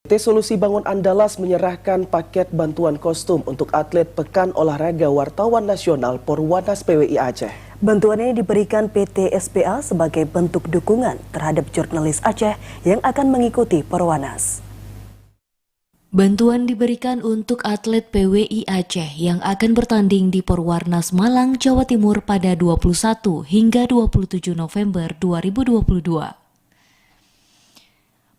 PT Solusi Bangun Andalas menyerahkan paket bantuan kostum untuk atlet Pekan Olahraga Wartawan Nasional Porwanas PWI Aceh. Bantuan ini diberikan PT SBA sebagai bentuk dukungan terhadap jurnalis Aceh yang akan mengikuti Porwanas. Bantuan diberikan untuk atlet PWI Aceh yang akan bertanding di Porwanas Malang, Jawa Timur pada 21 hingga 27 November 2022.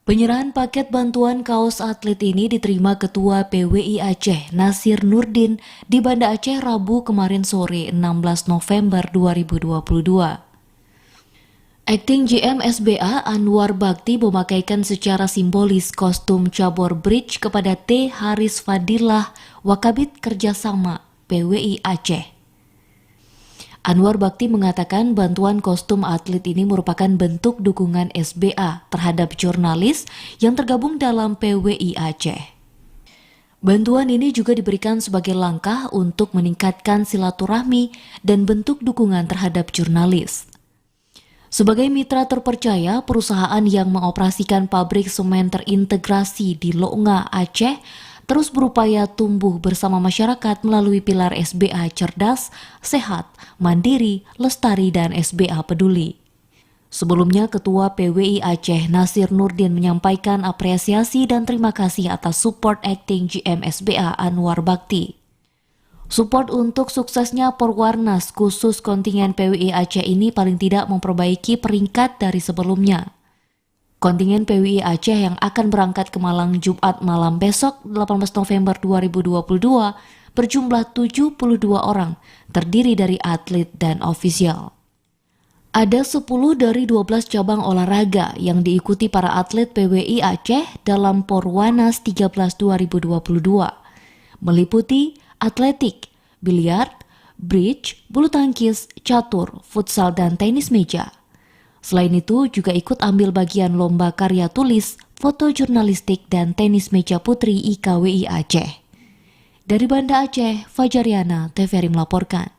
Penyerahan paket bantuan kaos atlet ini diterima Ketua PWI Aceh Nasir Nurdin di Banda Aceh Rabu kemarin sore 16 November 2022. Akting GM SBA Anwar Bakti memakaikan secara simbolis kostum cabur bridge kepada T. Haris Fadilah, Wakabit Kerjasama PWI Aceh. Anwar Bakti mengatakan bantuan kostum atlet ini merupakan bentuk dukungan SBA terhadap jurnalis yang tergabung dalam PWI Aceh. Bantuan ini juga diberikan sebagai langkah untuk meningkatkan silaturahmi dan bentuk dukungan terhadap jurnalis. Sebagai mitra terpercaya, perusahaan yang mengoperasikan pabrik semen terintegrasi di Lo'nga, Aceh, terus berupaya tumbuh bersama masyarakat melalui pilar SBA Cerdas, Sehat, Mandiri, Lestari, dan SBA Peduli. Sebelumnya, Ketua PWI Aceh Nasir Nurdin menyampaikan apresiasi dan terima kasih atas support akting GM SBA Anwar Bakti. Support untuk suksesnya Porwanas khusus kontingen PWI Aceh ini paling tidak memperbaiki peringkat dari sebelumnya. Kontingen PWI Aceh yang akan berangkat ke Malang Jumat malam besok 18 November 2022 berjumlah 72 orang, terdiri dari atlet dan ofisial. Ada 10 dari 12 cabang olahraga yang diikuti para atlet PWI Aceh dalam Porwanas 13 2022, meliputi atletik, biliar, bridge, bulu tangkis, catur, futsal, dan tenis meja. Selain itu, juga ikut ambil bagian lomba karya tulis, foto jurnalistik, dan tenis meja putri IKWI Aceh. Dari Banda Aceh, Fajariana, TVRI melaporkan.